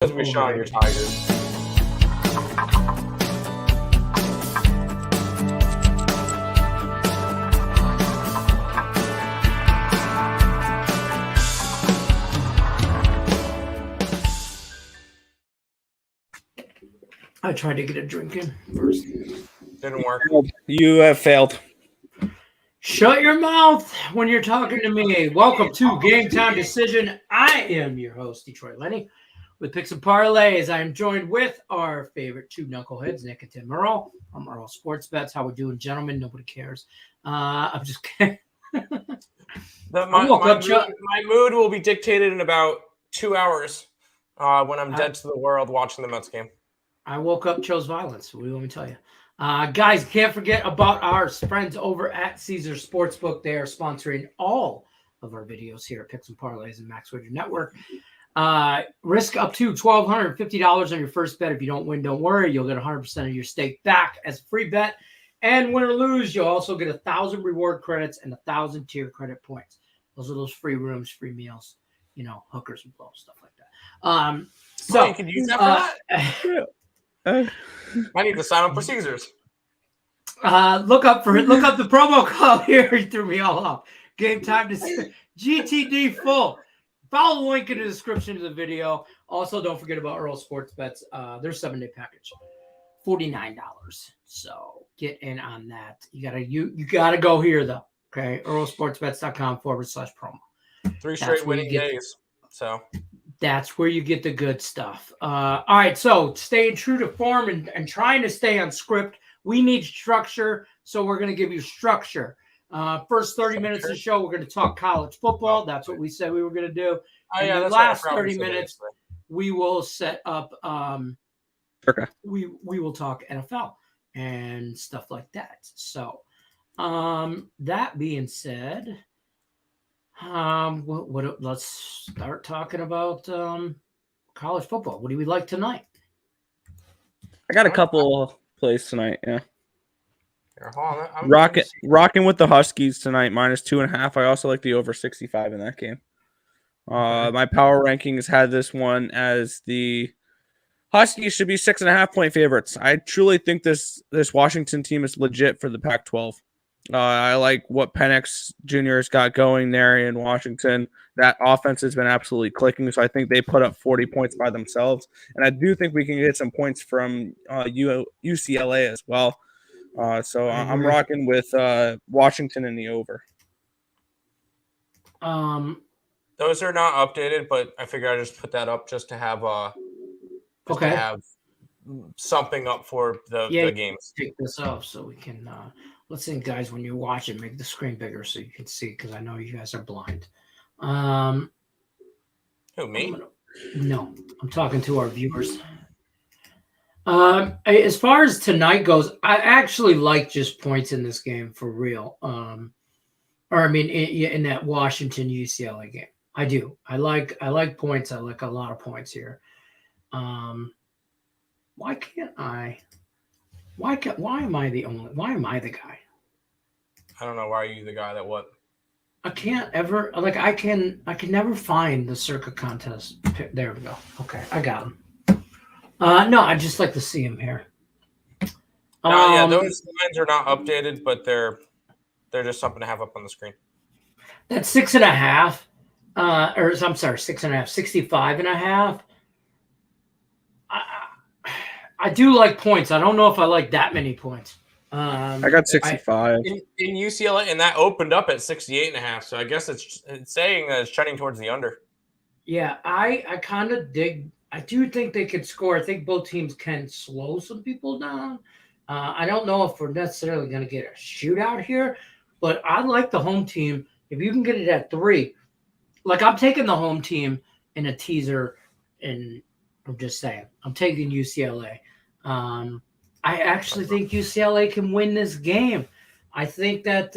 Because we shot your Tigers. I tried to get a drink in first. Didn't work. You have failed. Shut your mouth when you're talking to me. Welcome to Game Time Decision. I am your host, Detroit Lenny, with Picks and Parlays. I am joined with our favorite two knuckleheads, Nick and Tim Earl. I'm Earl Sports Bets. How we doing, gentlemen? Nobody cares. I'm just kidding. My mood will be dictated in about 2 hours when I'm dead to the world watching the Mets game. I woke up, chose violence. What do you want me to tell you? Guys, can't forget about our friends over at Caesar Sportsbook. They are sponsoring all of our videos here at Picks and Parlays and Max Wager Network. Risk up to $1,250 on your first bet. If you don't win, don't worry. You'll get 100% of your stake back as a free bet. And win or lose, you'll also get 1,000 reward credits and 1,000 tier credit points. Those are those free rooms, free meals, hookers and blow, stuff like that. So you can use that for that? I need to sign up for Caesars. Look up the promo code here. He threw me all off. Game Time to GTD full. Follow the link in the description of the video. Also, don't forget about Earl Sports Bets. Their 7-day package, $49. So get in on that. You gotta go here though. Okay, earlsportsbets.com/promo. 3 straight winning days. So that's where you get the good stuff. All right, so staying true to form and trying to stay on script. We need structure, so we're going to give you structure. First 30 minutes of the show, we're going to talk college football. That's what we said we were going to do. And the last 30 minutes, we will set up we will talk NFL and stuff like that. So that being said, let's start talking about college football. What do we like tonight? I got a couple plays tonight. Yeah, I'm rocking with the Huskies tonight, -2.5. I also like the over 65 in that game. My power rankings had this one as the Huskies should be 6.5 point favorites. I truly think this Washington team is legit for the Pac-12. I like what Penix Jr. has got going there in Washington. That offense has been absolutely clicking, so I think they put up 40 points by themselves. And I do think we can get some points from UCLA as well. So I'm rocking with Washington in the over. Those are not updated, but I figure I just put that up just to have to have something up for the games. Take this off so we can. Listen, guys, when you watch it, make the screen bigger so you can see, because I know you guys are blind. Who, me? No, I'm talking to our viewers. As far as tonight goes, I actually like just points in this game for real. In that Washington UCLA game, I do. I like points. I like a lot of points here. Why can't I? Why am I the guy? I don't know. Why are you the guy that what? I can't ever I can never find the Circa contest. There we go. Okay, I got him. No, I just like to see him here. Those lines are not updated, but they're just something to have up on the screen. That's 6.5. 6.5, 65.5. I do like points. I don't know if I like that many points. I got 65 in UCLA, and that opened up at 68.5. So I guess it's saying that it's trending towards the under. Yeah, I kind of dig. I do think they could score. I think both teams can slow some people down. I don't know if we're necessarily going to get a shootout here, but I like the home team. If you can get it at 3, I'm taking the home team in a teaser, and I'm just saying, I'm taking UCLA. I actually think UCLA can win this game. I think that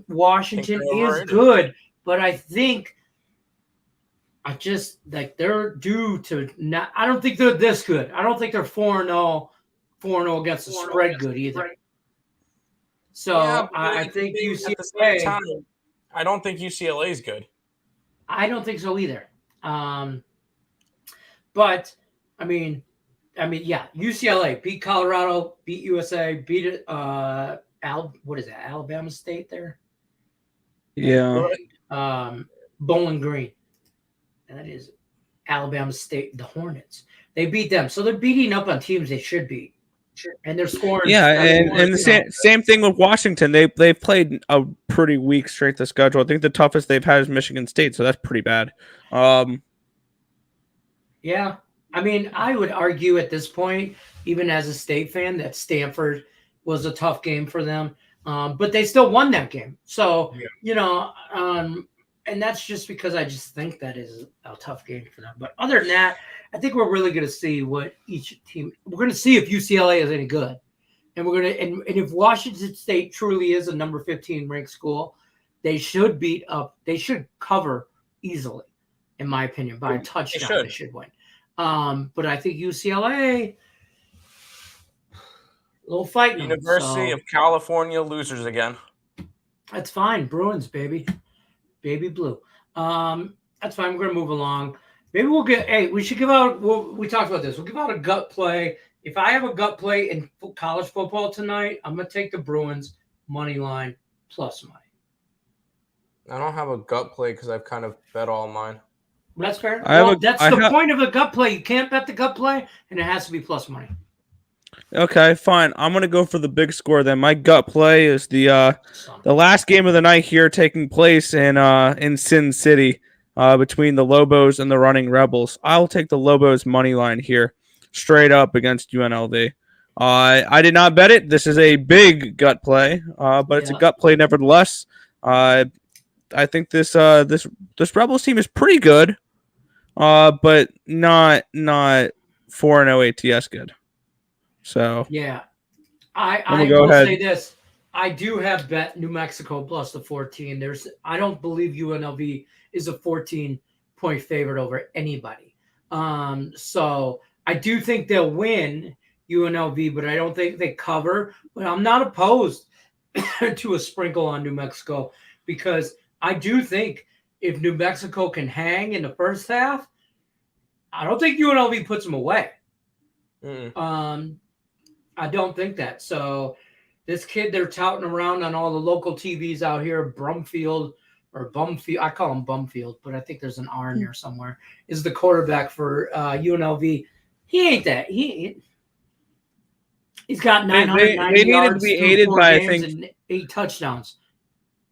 Washington is good, but I just they're due to not. I don't think they're this good. I don't think they're 4-0 against the spread good either. So I think UCLA. At the same time, I don't think UCLA is good. I don't think so either. But I mean, yeah. UCLA beat Colorado, beat USA, beat what is that? Alabama State there. Yeah. Bowling Green. And that is Alabama State, the Hornets. They beat them, so they're beating up on teams they should beat, and they're scoring. Yeah, and the same thing with Washington. They've played a pretty weak strength of schedule. I think the toughest they've had is Michigan State, so that's pretty bad. Yeah, I mean, I would argue at this point, even as a State fan, that Stanford was a tough game for them, but they still won that game. So and that's just because I just think that is a tough game for them. But other than that, I think we're really going to see what each team. We're going to see if UCLA is any good, and we're going to and if Washington State truly is a number 15 ranked school, they should beat up. They should cover easily, in my opinion, by a touchdown. They should win. But I think UCLA, a little fight. University of California losers again. That's fine. Bruins, baby. Baby blue. That's fine. We're gonna move along. Maybe we'll get. Hey, we should give out. We talked about this. We'll give out a gut play. If I have a gut play in college football tonight, I'm gonna take the Bruins money line plus money. I don't have a gut play because I've kind of bet all mine. That's fair. That's the point of the gut play. You can't bet the gut play, and it has to be plus money. Okay, fine. I'm gonna go for the big score then. My gut play is the last game of the night here, taking place in Sin City, between the Lobos and the Running Rebels. I'll take the Lobos money line here, straight up against UNLV. I did not bet it. This is a big gut play, but it's a gut play nevertheless. I think this Rebels team is pretty good, but not 4-0 ATS good. So yeah, I will say this. I do have bet New Mexico plus the 14. I don't believe UNLV is a 14-point favorite over anybody. So I do think they'll win UNLV, but I don't think they cover. But I'm not opposed to a sprinkle on New Mexico because I do think if New Mexico can hang in the first half, I don't think UNLV puts them away. I don't think that. So this kid they're touting around on all the local TVs out here, Bumfield, I call him Bumfield, but I think there's an R in there somewhere, is the quarterback for UNLV. He ain't that. He's got 990 they needed to be aided by, I think, and 8 touchdowns.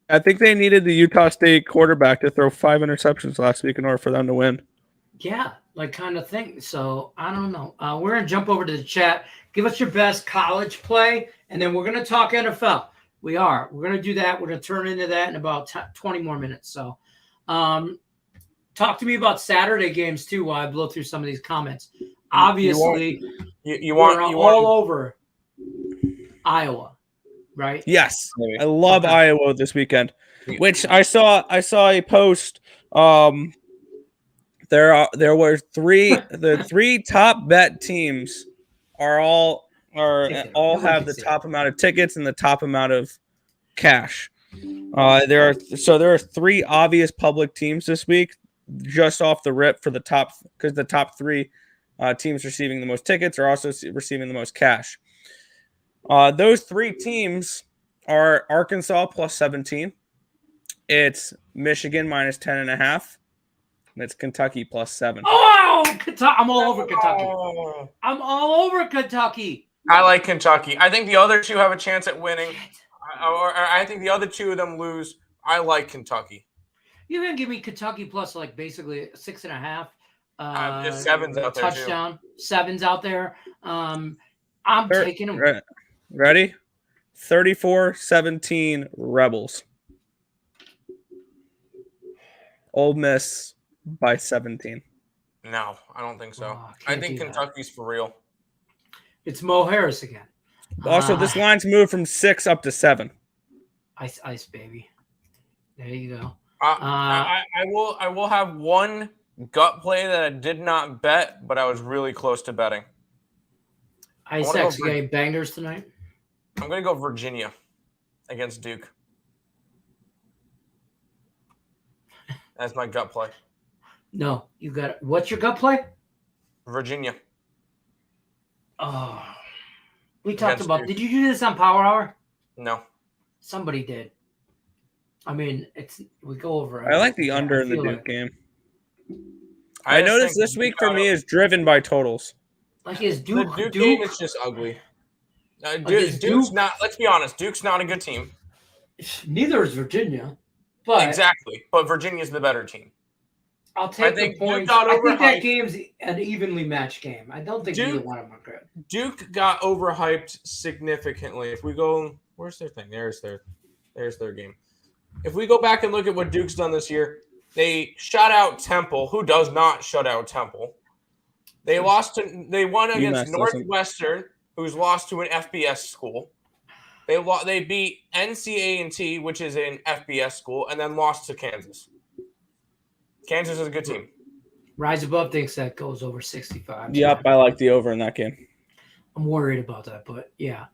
I think they needed the Utah State quarterback to throw 5 interceptions last week in order for them to win. Yeah, like kind of thing. So I don't know. We're going to jump over to the chat. Give us your best college play, and then we're going to talk NFL. We're going to do that. We're going to turn into that in about 20 more minutes. So talk to me about Saturday games, too, while I blow through some of these comments. Obviously, we're all over Iowa, right? Yes. I love Iowa this weekend, which I saw a post. There were the 3 top bet teams all have the top amount of tickets and the top amount of cash. There are 3 obvious public teams this week, just off the rip for the top, because the top 3 teams receiving the most tickets are also receiving the most cash. Those 3 teams are Arkansas plus 17. It's Michigan minus 10.5. And it's Kentucky plus 7. Oh, Kentucky! I'm all over Kentucky. I'm all over Kentucky. I like Kentucky. I think the other 2 have a chance at winning. Or I think the other 2 of them lose. I like Kentucky. You're gonna give me Kentucky plus like basically 6.5. Just 7's out there touchdown. Too. 7's out there. I'm taking them. Ready? 34-17 Rebels. Ole Miss by 17. No, I don't think so. I think Kentucky's for real. It's Mo Harris again. Also, this line's moved from 6 up to 7. Ice, baby. There you go. I will have one gut play that I did not bet, but I was really close to betting. Ice X, you got any bangers tonight? I'm going to go Virginia against Duke. That's my gut play. No, you got it. What's your gut play? Virginia. Oh, we talked Against about. Duke. Did you do this on Power Hour? No. Somebody did. I mean, we go over. I like the yeah, under I in the feel Duke like- game. I just noticed think this week Duke for me is driven by totals. Like is the Duke Duke game is just ugly. is Duke's Duke- not. Let's be honest. Duke's not a good team. Neither is Virginia, but Exactly. But Virginia's the better team. I'll take the think Duke points. got I think that overhyped. game's an evenly matched game. I don't think either Duke- one of them are good. Duke got overhyped significantly. If we go, where's their thing? There's their game. If we go back and look at what Duke's done this year, they shut out Temple, who does not shut out Temple. They won against UMass doesn't. Northwestern, who's lost to an FBS school. They beat NC-A&T, which is an FBS school, and then lost to Kansas. Kansas is a good team. Rise Above thinks that goes over 65. Yep, I like the over in that game. I'm worried about that, but yeah.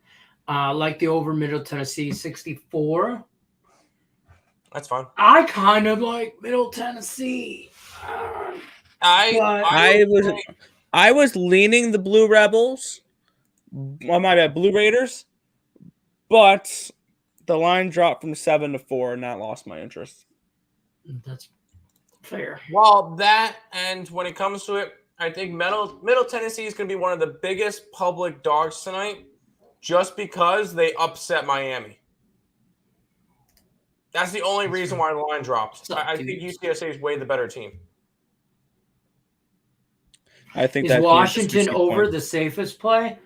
Like the over Middle Tennessee 64. That's fine. I kind of like Middle Tennessee. I was leaning the Blue Rebels. Oh, my bad, Blue Raiders. But the line dropped from 7 to 4, and that lost my interest. That's fair. Well, that and when it comes to it, I think Middle Tennessee is going to be one of the biggest public dogs tonight, just because they upset Miami. That's the only reason why the line dropped. I think UTSA is way the better team. I think Is Washington over the safest play?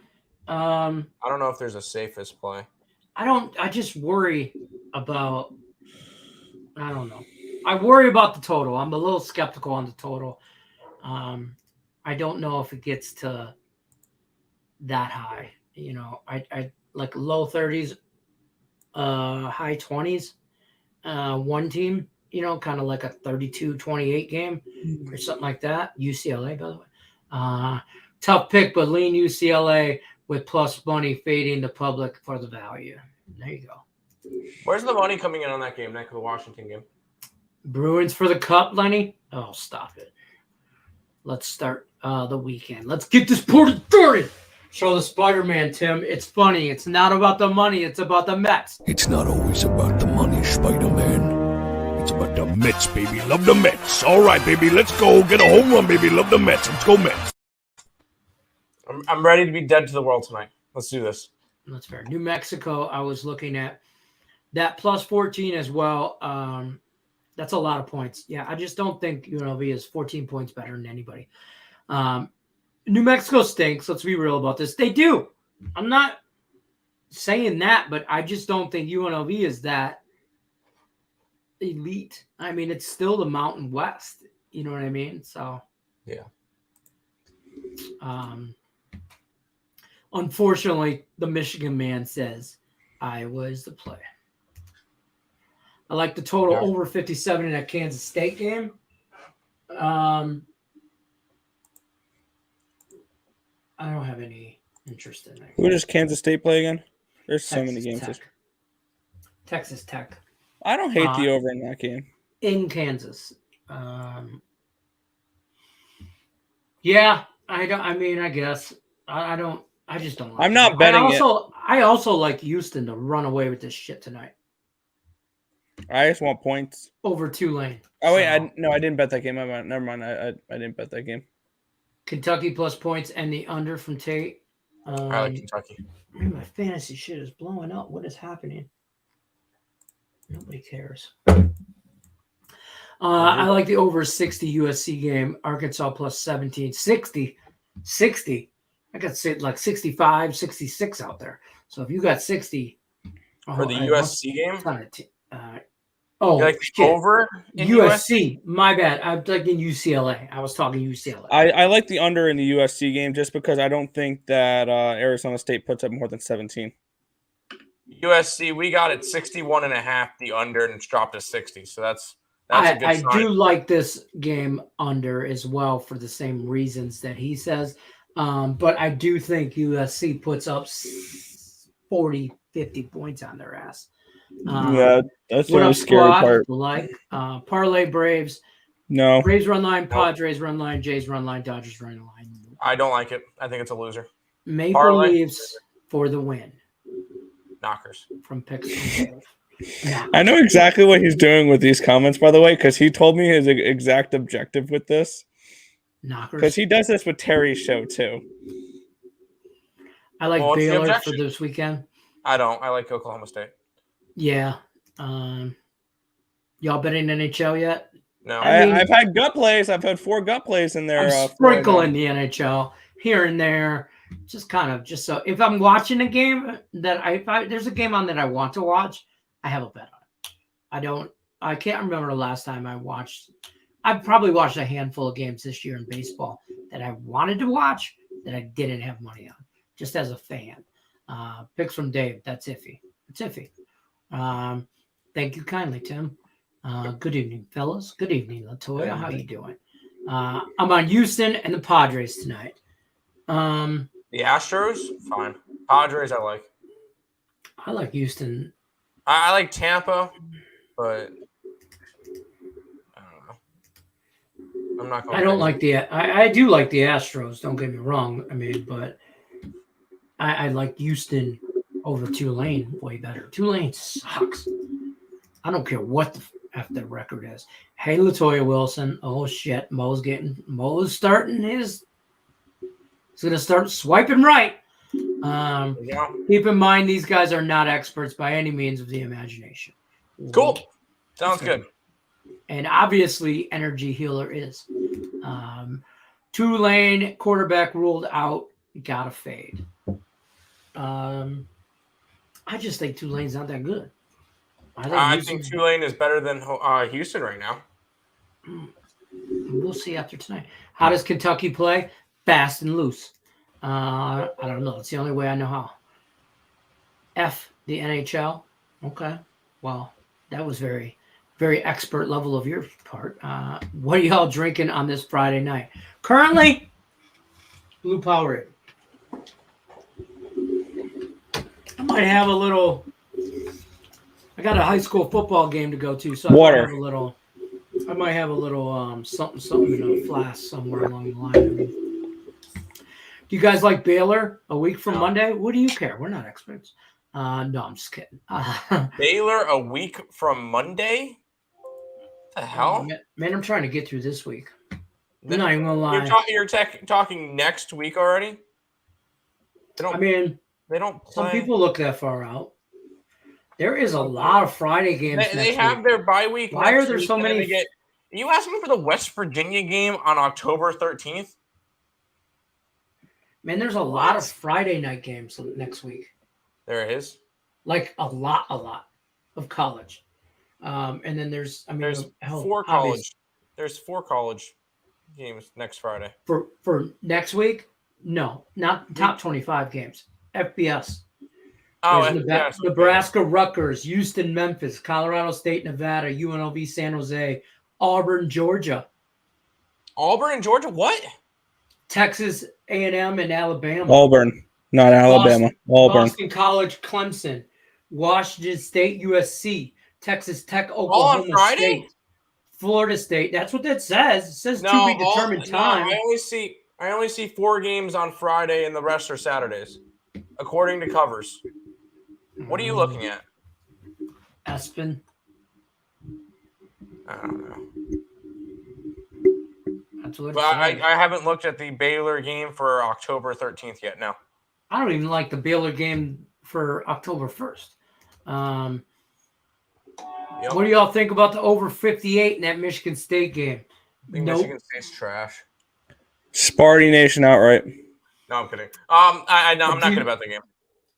I don't know if there's a safest play. I just worry about. I don't know. I worry about the total. I'm a little skeptical on the total. I don't know if it gets to that high. You know, I like low 30s, high 20s. One team, you know, kind of like a 32-28 game or something like that. UCLA, by the way. Tough pick, but lean UCLA with plus money fading the public for the value. There you go. Where's the money coming in on that game, next to the Washington game? Bruins for the cup, Lenny? Oh, stop it. Let's start the weekend. Let's get this party started. Show the Spider-Man, Tim. It's funny. It's not about the money. It's about the Mets. It's not always about the money, Spider-Man. It's about the Mets, baby. Love the Mets. All right, baby. Let's go. Get a home run, baby. Love the Mets. Let's go, Mets. I'm ready to be dead to the world tonight. Let's do this. That's fair. New Mexico, I was looking at that plus 14 as well. That's a lot of points. Yeah, I just don't think UNLV is 14 points better than anybody. New Mexico stinks. Let's be real about this. They do. I'm not saying that, but I just don't think UNLV is that elite. I mean, it's still the Mountain West. You know what I mean? So, yeah. Unfortunately, the Michigan man says Iowa is the play. I like the total over 57 in that Kansas State game. I don't have any interest in that. Who does Kansas State play again? There's so many games. Texas Tech. I don't hate the over in that game. In Kansas. Yeah, I don't. I mean, I guess I don't. I just don't. Like I'm not betting it. I also like Houston to run away with this shit tonight. I just want points Over Tulane. Oh wait, I didn't bet that game. Never mind. I didn't bet that game. Kentucky plus points and the under from Tate. I like Kentucky. Man, my fantasy shit is blowing up. What is happening? Nobody cares. I like the over 60 USC game. Arkansas plus 17. 60. I got like 65, 66 out there. So if you got 60. For the USC game? Oh, you like shit. Over in USC. My bad. I'm thinking UCLA. I was talking UCLA. I like the under in the USC game just because I don't think that Arizona State puts up more than 17. USC, we got it 61.5, the under, and it's dropped to 60. So that's a good sign. I do like this game under as well for the same reasons that he says. But I do think USC puts up 40, 50 points on their ass. Yeah, that's the What really up, scary squad? part. Like Parlay Braves. No. Braves run line, Padres run line, Jays run line, Dodgers run line. I don't like it. I think it's a loser. Maple Parlay. Leafs for the win Knockers. from Picks from Dave. Knockers. I know exactly what he's doing with these comments, by the way, because he told me his exact objective with this. Knockers. Because he does this with Terry's show too. I like What's the Baylor for objection? this weekend. I don't. I like Oklahoma State. Yeah. Y'all betting NHL yet? No. I mean- I've had gut plays. I've had 4 gut plays in there. I'm sprinkling the NHL here and there, just so if I'm watching a game that if there's a game on that I want to watch, I have a bet on it. I can't remember the last time I've probably watched a handful of games this year in baseball that I wanted to watch that I didn't have money on, just as a fan. Picks from Dave, that's iffy. It's iffy. Thank you kindly, Tim. Good evening, fellas. Good evening, Latoya. How you doing? I'm on Houston and the Padres tonight. The Astros, fine. Padres, I like. I like Houston. I like Tampa, but I don't know. I'm not going. I don't like I do like the Astros. Don't get me wrong. I mean, but I like Houston over Tulane way better. Tulane sucks. I don't care what the F their record is. Hey, Latoya Wilson. Oh shit, Mo's starting his. He's gonna start swiping right. Keep in mind these guys are not experts by any means of the imagination. Cool. Sounds good. And obviously, Energy Healer is. Tulane quarterback ruled out. Gotta fade. I just think Tulane's not that good. I think Tulane is better than Houston right now. We'll see after tonight. How does Kentucky play? Fast and loose. I don't know. It's the only way I know how. F the NHL. Okay. Well, that was very, very expert level of your part. What are y'all drinking on this Friday night? Currently, Blue Powerade. I might have a little. I got a high school football game to go to, so Water. I might have a little something in a flask somewhere along the line. Do you guys like Baylor a week from Monday? What do you care? We're not experts. No, I'm just kidding. Baylor a week from Monday? What the hell? Man, I'm trying to get through this week. I'm not even gonna lie. You're talking next week already? They don't play. Some people look that far out. There is a lot of Friday games. They have their bye week. Why are there so many? Are you asking for the West Virginia game on October 13th? Man, there's a lot of Friday night games next week. There is. Like a lot of college. And then there's 4 college. There's 4 college games next Friday. For next week? No, not top 25 games. FBS. Oh, FBS. Nebraska, Rutgers, Houston, Memphis, Colorado State, Nevada, UNLV, San Jose, Auburn, Georgia. Auburn and Georgia? What? Texas A&M and Alabama. Auburn, not Alabama. Auburn. Boston College, Clemson, Washington State, USC, Texas Tech, Oklahoma State, Florida State. That's what that says. It says to be determined time. No, I only see 4 games on Friday, and the rest are Saturdays, according to covers. What are you looking at? Aspen. I don't know. That's what but I haven't looked at the Baylor game for October 13th yet. No. I don't even like the Baylor game for October 1st. What do y'all think about the over 58 in that Michigan State game? I think Michigan State's trash. Sparty Nation outright. No, I'm kidding. I'm not kidding about the game.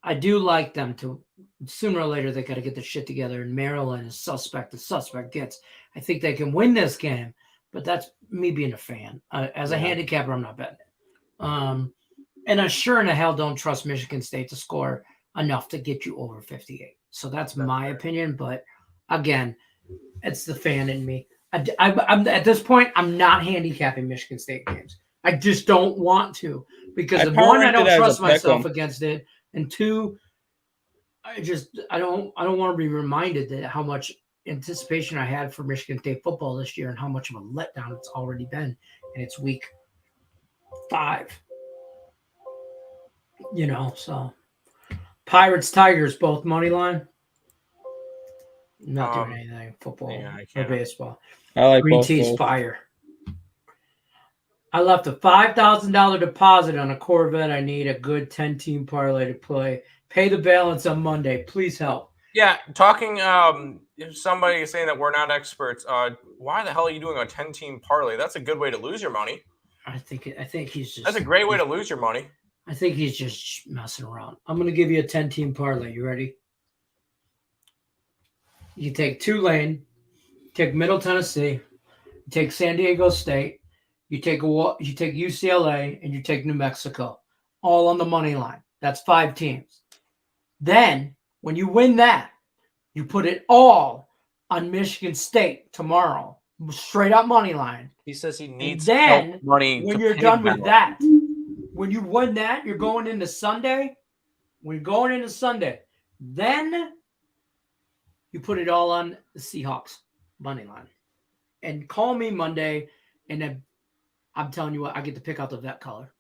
I do like them to. Sooner or later, they got to get their shit together. And Maryland is suspect. The suspect gets. I think they can win this game, but that's me being a fan. As a handicapper, I'm not betting it. And I sure in the hell don't trust Michigan State to score enough to get you over 58. So that's my opinion. But again, it's the fan in me. I'm at this point, I'm not handicapping Michigan State games. I just don't want to because one, I don't trust myself against it, and 2, I don't want to be reminded that how much anticipation I had for Michigan State football this year and how much of a letdown it's already been, and it's week 5. So Pirates, Tigers, both money line. Not doing anything. Football or baseball. I like Green both. tea's fire. I left a $5,000 deposit on a Corvette. I need a good 10-team parlay to play. Pay the balance on Monday. Please help. Yeah, talking. If somebody is saying that we're not experts, why the hell are you doing a 10-team parlay? That's a good way to lose your money. I think he's just. That's a great way to lose your money. I think he's just messing around. I'm going to give you a 10-team parlay. You ready? You take Tulane, take Middle Tennessee, you take San Diego State, you take UCLA, and you take New Mexico, all on the money line. That's 5 teams. Then, when you win that, you put it all on Michigan State tomorrow, straight up money line. He says he needs then money. When you're done with that, when you win that, you're going into Sunday. When you're going into Sunday, then you put it all on the Seahawks money line. And call me Monday, and then I'm telling you what, I get to pick out the vet color.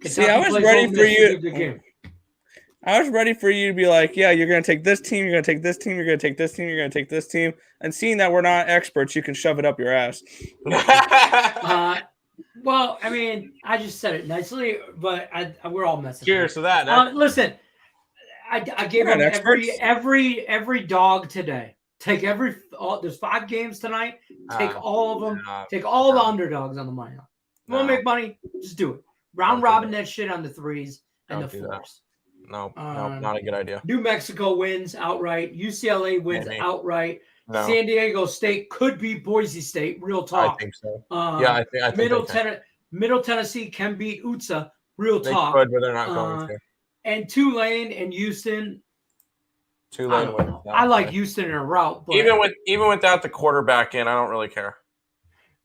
See, I was ready for you. I was ready for you to be like, yeah, you're going to take this team, you're going to take this team, you're going to take this team, you're going to take this team. And seeing that we're not experts, you can shove it up your ass. Well, I mean, I just said it nicely, but we're all messing. Cheers to that. Listen, I gave him every dog today. Take there's 5 games tonight. Take all of them. Take all the underdogs on the money line. You want to make money? Just do it. Round robin that shit on the 3s and the 4s. No, not a good idea. New Mexico wins outright. UCLA wins outright. No. San Diego State could be Boise State. Real talk. I think so. I think Middle Tennessee can beat UTSA. Real talk. They could, but they're not going to. And Tulane and Houston. Tulane wins. I like Houston in a route, but even without the quarterback in, I don't really care.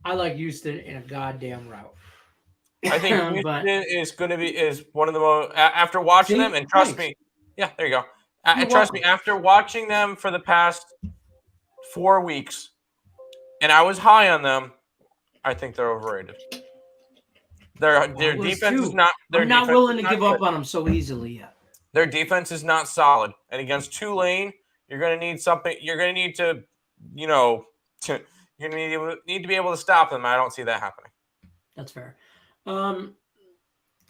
I like Houston in a goddamn route. I think Houston is one of the most after watching them, and trust me, yeah, there you go. And trust me, after watching them for the past 4 weeks, and I was high on them, I think they're overrated. Their defense is not. I'm not willing to give up on them so easily yet. Their defense is not solid, and against Tulane, you're going to need something. You're going to need to, you're going to need to be able to stop them. I don't see that happening. That's fair.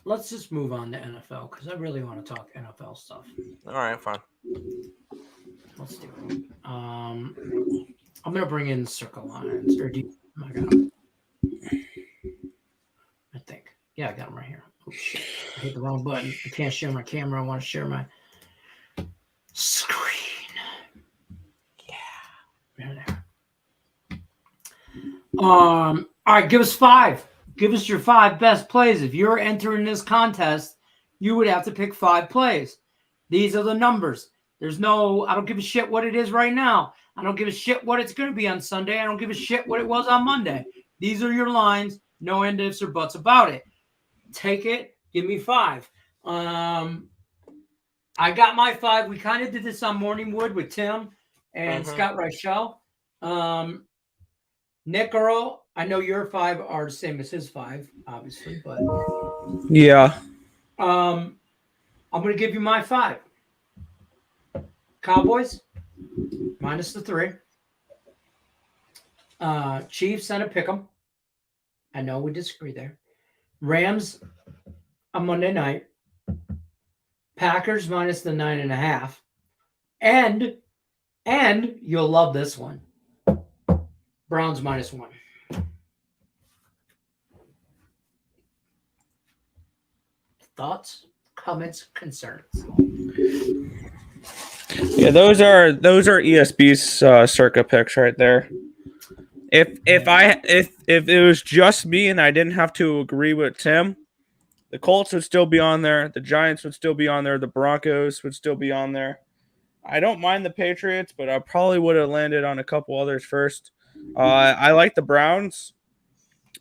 Let's just move on to NFL because I really want to talk NFL stuff. All right, fine. Let's do it. I'm going to bring in circle lines. Or do you, oh my God. I think. Yeah, I got them right here. Oh, shit. I hit the wrong button. I can't share my camera. I want to share my screen. Yeah. Right there. All right, give us 5. Give us your 5 best plays. If you're entering this contest, you would have to pick 5 plays. These are the numbers. I don't give a shit what it is right now. I don't give a shit what it's going to be on Sunday. I don't give a shit what it was on Monday. These are your lines. No end ifs or buts about it. Take it. Give me 5. I got my 5. We kind of did this on Morningwood with Tim and Scott Reichel. Nick Earl, I know your 5 are the same as his 5, obviously, but yeah. I'm going to give you my 5. Cowboys minus the 3. Chiefs and a pick'em. I know we disagree there. Rams on Monday night. Packers minus the 9.5. And you'll love this one. Browns minus 1. Thoughts, comments, concerns? Yeah, those are ESB's circa picks right there. If it was just me and I didn't have to agree with Tim, the Colts would still be on there, the Giants would still be on there, the Broncos would still be on there. I don't mind the Patriots, but I probably would have landed on a couple others first. I like the Browns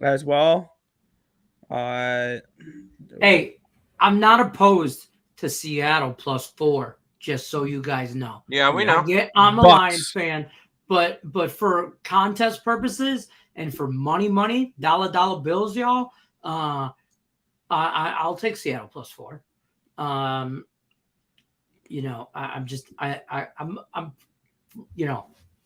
as well. Hey, I'm not opposed to Seattle +4, just so you guys know. Yeah, we know. I'm a Lions fan, but for contest purposes and for money, dollar bills, y'all, I'll take Seattle +4. I'm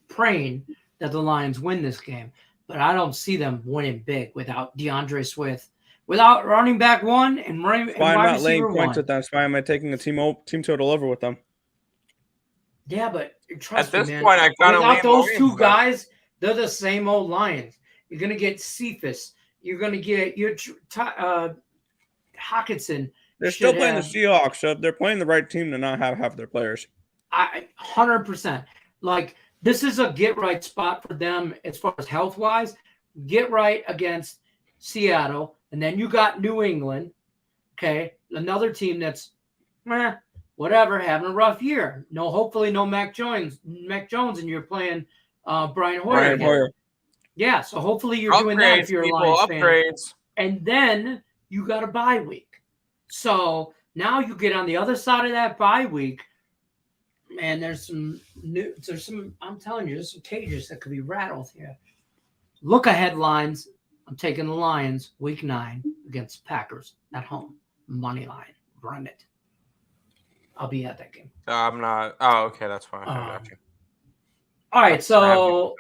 praying that the Lions win this game, but I don't see them winning big without DeAndre Swift, without running back one and wide receiver Why I'm not laying one. points with them? Why am I taking a team total over with them? Yeah, but trust At me, this man. point, I kind of without those two guys, they're the same old Lions. You're gonna get Cephas. You're gonna get your Hawkinson. They're still playing the Seahawks, so if they're playing the right team to not have half their players. 100%. Like, this is a get right spot for them as far as health wise. Get right against Seattle, and then you got New England. Okay, another team that's whatever, having a rough year. Hopefully no Mac Jones, and you're playing Brian Hoyer. Yeah, so hopefully you're doing that if you're a Lions fan. And then you got a bye week. So now you get on the other side of that bye week, and there's some I'm telling you, there's some cages that could be rattled here. Look ahead lines. I'm taking the Lions week 9 against Packers at home. Money line. Run it. I'll be at that game. I'm not. Oh, okay, that's fine. I got you. All right, so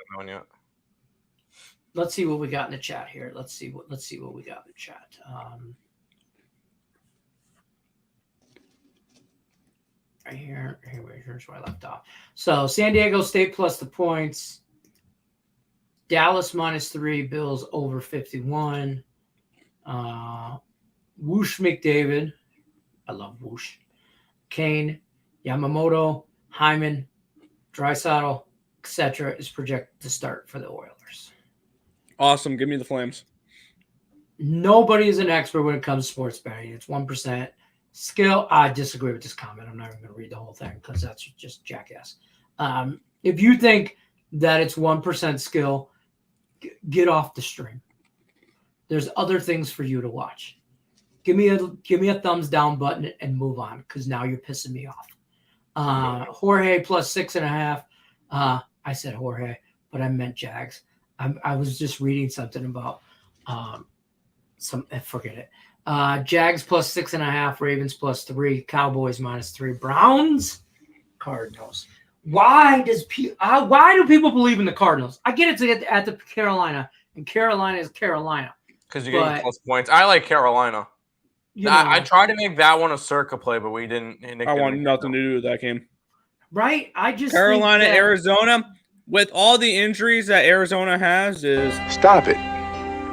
let's see what we got in the chat here. Let's see what we got in the chat. Right here. Here's where I left off. So San Diego State plus the points. Dallas -3. Bills over 51. Whoosh McDavid. I love Whoosh. Kane, Yamamoto, Hyman, Draisaitl, etc. is projected to start for the Oilers. Awesome. Give me the Flames. Nobody is an expert when it comes to sports betting. It's 1%. Skill, I disagree with this comment. I'm not even going to read the whole thing because that's just jackass. If you think that it's 1% skill, get off the stream. There's other things for you to watch. Give me a thumbs down button and move on because now you're pissing me off. Jorge plus 6.5. I said Jorge, but I meant Jags. I was just reading something about forget it. Jags plus 6.5, Ravens plus 3, Cowboys -3, Browns, Cardinals. Why do people believe in the Cardinals? I get it at the Carolina, and Carolina is Carolina. Because you're getting plus points. I like Carolina. I tried to make that one a circa play, but we didn't. I want nothing to do with that game. Right? I just Carolina, Arizona, with all the injuries that Arizona has, is stop it.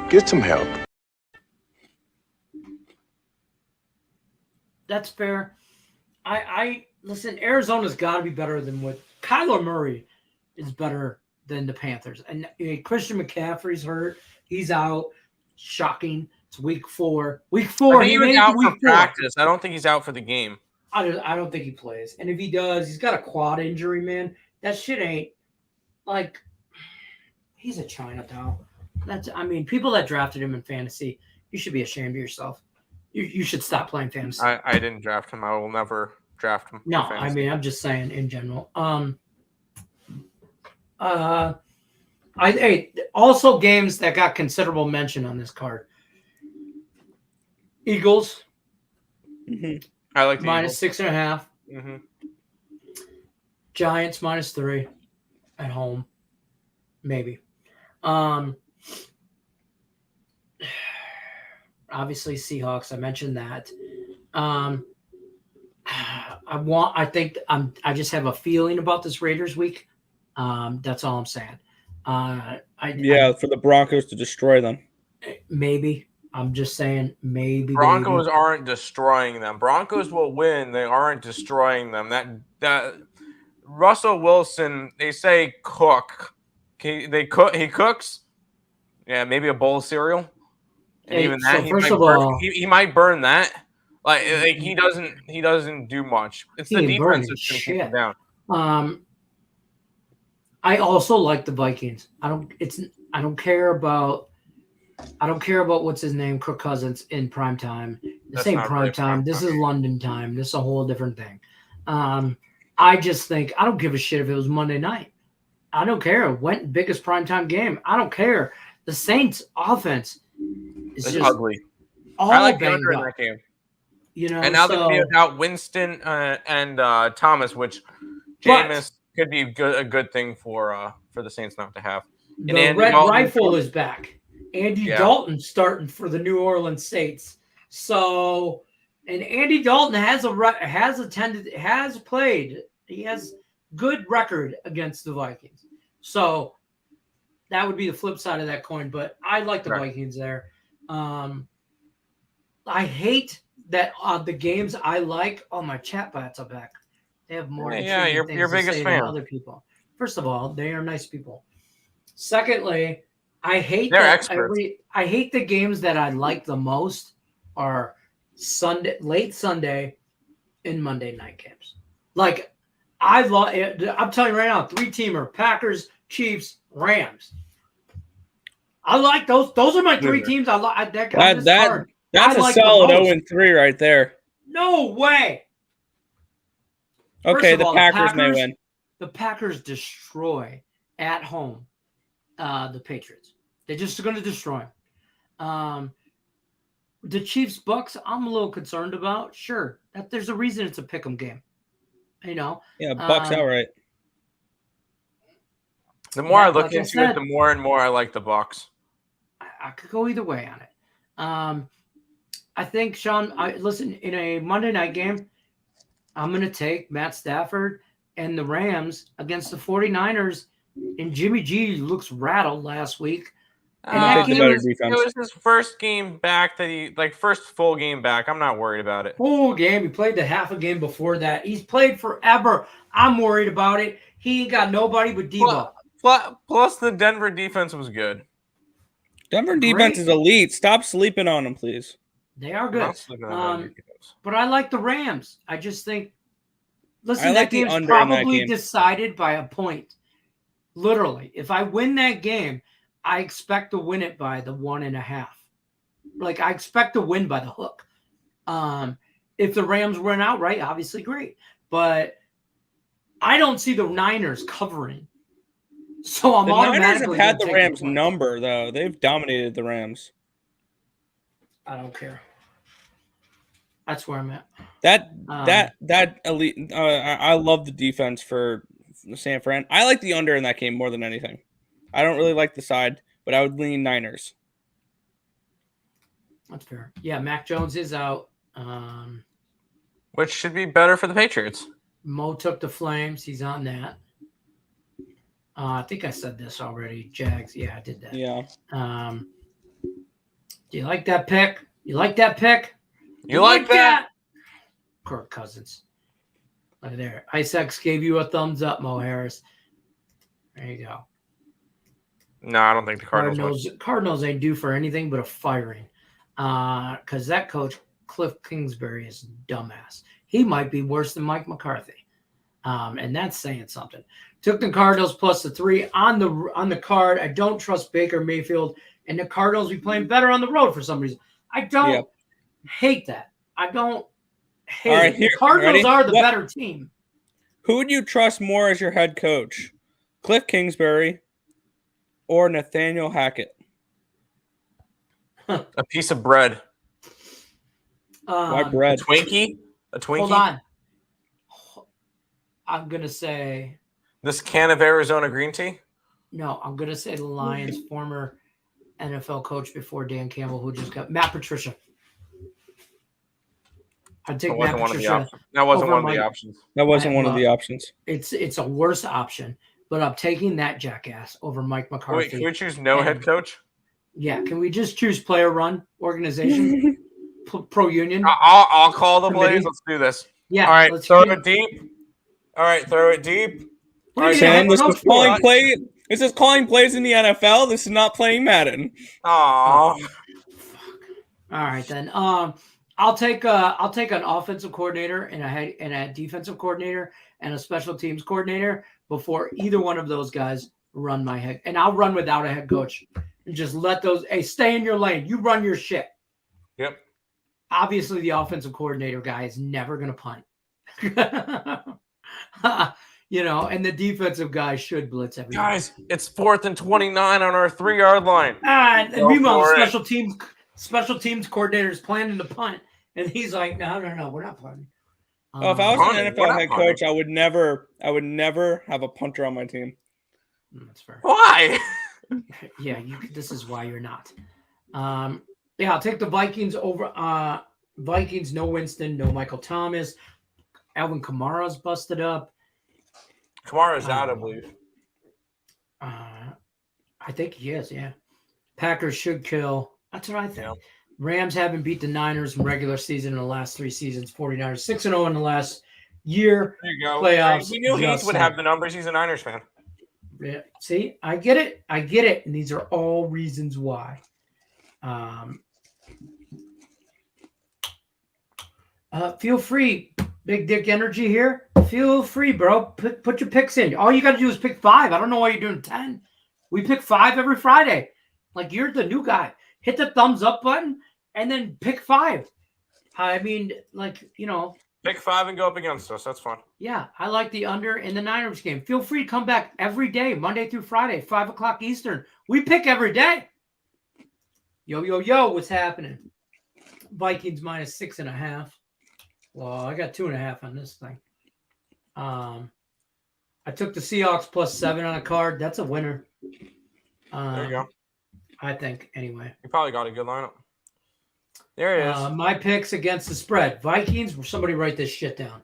Get some help. That's fair. I listen, Arizona's got to be better than what Kyler Murray is better than the Panthers. And Christian McCaffrey's hurt. He's out. Shocking. It's week 4. Week 4. He was out for practice. I don't think he's out for the game. I don't think he plays. And if he does, he's got a quad injury, man. That shit ain't like he's a Chinatown. People that drafted him in fantasy, you should be ashamed of yourself. You should stop playing fantasy. I didn't draft him. I will never draft him. No, I'm just saying in general. Also games that got considerable mention on this card. Eagles. Mm-hmm. I like the -6.5. Mm-hmm. Giants -3 at home. Maybe. Obviously Seahawks. I mentioned that. I just have a feeling about this Raiders week. That's all I'm saying. For the Broncos to destroy them. Maybe. I'm just saying maybe. Broncos aren't destroying them. Broncos will win. They aren't destroying them. That Russell Wilson, they say cook. He cooks. Yeah, maybe a bowl of cereal. And even that, he might burn that. Like he doesn't do much. It's the defense that's going to keep him down. I also like the Vikings. I don't care about what's his name, Kirk Cousins in prime time. This ain't prime time. This is London time. This is a whole different thing. I just think I don't give a shit if it was Monday night. I don't care. Went biggest primetime game. I don't care. The Saints offense is just ugly. all I like the banged under in up. that game. You know, And now they're so, going to be without Winston and Thomas, which But- Jameis could be a good thing for the Saints not to have. And the Andy Red Dalton- Rifle is back. Andy Yeah. Dalton starting for the New Orleans Saints. So, and Andy Dalton has played. He has good record against the Vikings. So that would be the flip side of that coin. But I like the Right. Vikings there. I hate that the games I like. Oh, my chat bots are back. They have more. Yeah, intriguing your things to biggest say fan. than other people. First of all, they are nice people. Secondly, I hate They're that experts. I hate the games that I like the most are late Sunday and Monday night games. Like I'm telling you right now, 3-teamer: Packers, Chiefs, Rams. I like those. Those are my 3 teams. I like that. That's a like the solid most. 0-3 right there. No way. Okay, of the all, Packers may win. The Packers destroy at home the Patriots. They're just going to destroy them. The Chiefs Bucks, I'm a little concerned about. Sure, there's a reason it's a pick'em game. You know. Yeah, Bucks outright. The more I look like I into said, it, the more and more I like the Bucks. I could go either way on it. I think, Sean, listen, in a Monday night game, I'm going to take Matt Stafford and the Rams against the 49ers. And Jimmy G looks rattled last week. And that game better was, defense. It was his first game back first full game back. I'm not worried about it. full game. He played the half a game before that. He's played forever. I'm worried about it. He ain't got nobody but Debo. Plus, the Denver defense was good. Denver defense is elite. Stop sleeping on them, please. They are I'm good. not sleeping on Denver defense. But I like the Rams. I just think, listen, I like that the game's under in that probably game. decided by a point. Literally, if I win that game, I expect to win it by the 1.5. Like, I expect to win by the hook. If the Rams win outright, obviously great. But I don't see the Niners covering. So I'm The Niners have automatically had gonna the take Rams point. number, though. They've dominated the Rams. I don't care. That's where I'm at. That elite. I love the defense for San Fran. I like the under in that game more than anything. I don't really like the side, but I would lean Niners. That's fair. Yeah, Mac Jones is out. Which should be better for the Patriots. Mo took the Flames. He's on that. I think I said this already. Jags. Yeah, I did that. Yeah. Do you like that pick? You like that pick? You like that? Kirk Cousins. Right there. IceX gave you a thumbs up, Mo Harris. There you go. No, I don't think the Cardinals would. Cardinals ain't due for anything but a firing. Because that coach, Cliff Kingsbury, is a dumbass. He might be worse than Mike McCarthy. And that's saying something. Took the Cardinals plus the 3 on the card. I don't trust Baker Mayfield, and the Cardinals be playing better on the road for some reason. I don't hate that. I don't hate it. The Cardinals are the better team. Who would you trust more as your head coach? Cliff Kingsbury or Nathaniel Hackett? A piece of bread. Why bread? A Twinkie? Hold on. I'm going to say... This can of Arizona green tea? No, I'm going to say the Lions' former NFL coach before Dan Campbell, who just got Matt Patricia. I'd take Matt Patricia. That wasn't one of the options. That wasn't one of the options. It's a worse option, but I'm taking that jackass over Mike McCarthy. Wait, can we choose no head coach? Yeah, can we just choose player-run organization, pro union? I'll call the plays. Let's do this. Yeah. All right, throw it deep. All right, throw it deep. All right, Sam, this is calling plays in the NFL. This is not playing Madden. Aww. All right, then. I'll take an offensive coordinator and a defensive coordinator and a special teams coordinator before either one of those guys run my head. And I'll run without a head coach and just let those. Hey, stay in your lane. You run your shit. Yep. Obviously, the offensive coordinator guy is never going to punt. And the defensive guy should blitz every Guys, it's 4th and 29 on our 3-yard line. And meanwhile, special teams coordinator is planning to punt, and he's like, no, we're not punting. If I was an We're NFL not head punting. coach, I would never have a punter on my team. That's fair. Why? Yeah, this is why you're not. Yeah, I'll take the Vikings over. Vikings, no Winston, no Michael Thomas. Alvin Kamara's busted up. Kamara's out, I believe. I think he is, yeah. Packers should kill. That's what I think. Yeah. Rams haven't beat the Niners in regular season in the last 3 seasons. 49ers 6-0 in the last year. There you go. Playoffs. We knew Heath would have the numbers. He's a Niners fan. Yeah. See, I get it. And these are all reasons why. Feel free. Big dick energy here. Feel free, bro. Put your picks in. All you got to do is pick 5. I don't know why you're doing 10. We pick 5 every Friday. Like, you're the new guy. Hit the thumbs up button and then pick 5. I mean, like, Pick 5 and go up against us. That's fun. yeah, I like the under in the Niners game. Feel free to come back every day, Monday through Friday, 5 o'clock Eastern. We pick every day. Yo, what's happening? Vikings minus 6.5. Well, I got 2.5 on this thing. I took the Seahawks plus 7 on a card. That's a winner. There you go. I think, anyway. You probably got a good lineup. There it is. My picks against the spread. Vikings, somebody write this shit down.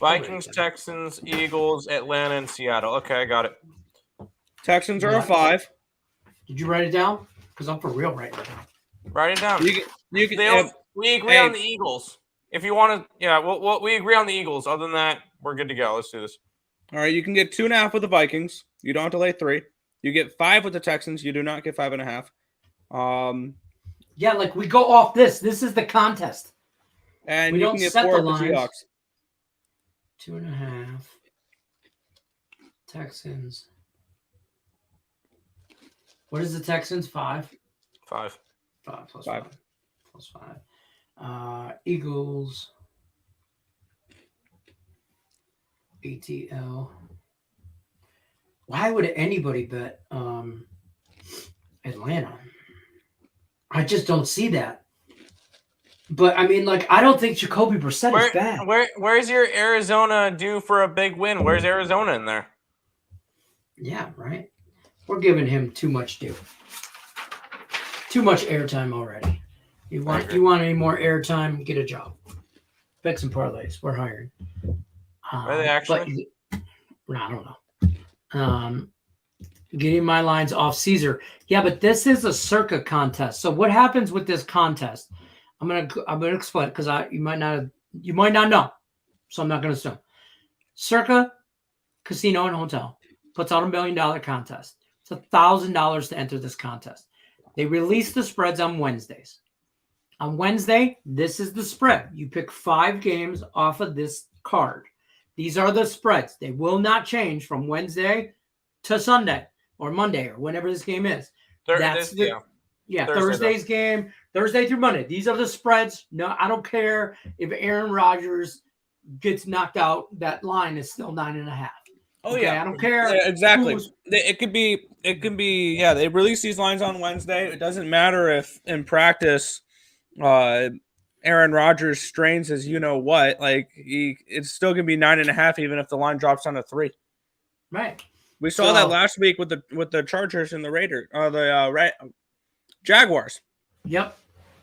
Vikings, Texans, Eagles, Atlanta, and Seattle. Okay, I got it. Texans are a 5. Did you write it down? Because I'm for real right now. Write it down. You can. We agree on the Eagles. If you want to, yeah, we agree on the Eagles. Other than that, we're good to go. Let's do this. All right, you can get 2.5 with the Vikings. You don't have to lay 3. You get 5 with the Texans. You do not get 5.5. Yeah, like we go off this. This is the contest. And we you don't can get set 4 the with the lines. Seahawks. 2.5. Texans. What is the Texans? 5? 5. 5 plus 5. 5. Plus 5. Eagles. ATL. Why would anybody bet Atlanta? I just don't see that. But I mean, like, I don't think Jacoby Brissett is bad. Where's your Arizona due for a big win? Where's Arizona in there? Yeah, right. We're giving him too much due. Too much airtime already. You want any more airtime? Get a job. Picks and parlays. We're hiring. Are they actually? I don't know. Getting my lines off Caesar. Yeah, but this is a circa contest. So what happens with this contest? I'm gonna explain because you might not know. So I'm not gonna assume. Circa Casino and Hotel puts out $1 million contest. It's $1,000 to enter this contest. They release the spreads on Wednesdays. On Wednesday, this is the spread. You pick 5 games off of this card. These are the spreads. They will not change from Wednesday to Sunday or Monday or whenever this game is. Thursday's game, Thursday through Monday. These are the spreads. No, I don't care if Aaron Rodgers gets knocked out. That line is still 9.5. Oh, okay, yeah. I don't care. Yeah, exactly. It could be, yeah, they release these lines on Wednesday. It doesn't matter if in practice Aaron Rodgers strains his you-know-what. Like, it's still going to be 9.5 even if the line drops down to 3. Right. We saw that last week with the Chargers and the Raiders, Jaguars. Yep.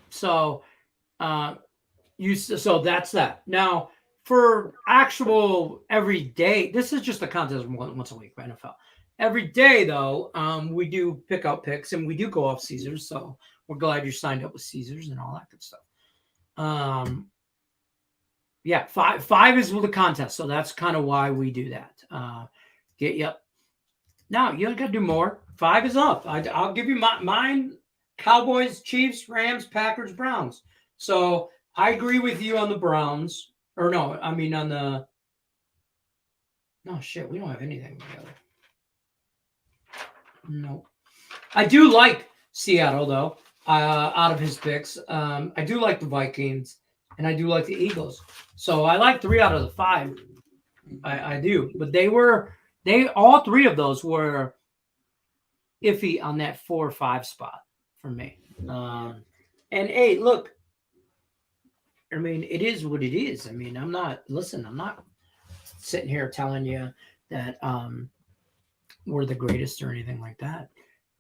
So, so that's that. Now, for actual every day, this is just a contest once a week for NFL. Every day, though, we do pick out picks and we do go off Caesars. So we're glad you're signed up with Caesars and all that good stuff. Yeah, five is with the contest, so that's kind of why we do that. Now you don't got to do more. 5 is up. I'll give you mine: Cowboys, Chiefs, Rams, Packers, Browns. So I agree with you on the Browns. Or no, I mean on the. No shit, we don't have anything together. No, I do like Seattle though. Out of his picks, I do like the Vikings and I do like the Eagles. So I like 3 out of the 5. I do, but all 3 of those were iffy on that 4 or 5 spot for me. And hey, look, I mean, it is what it is. I mean, I'm not sitting here telling you that we're the greatest or anything like that.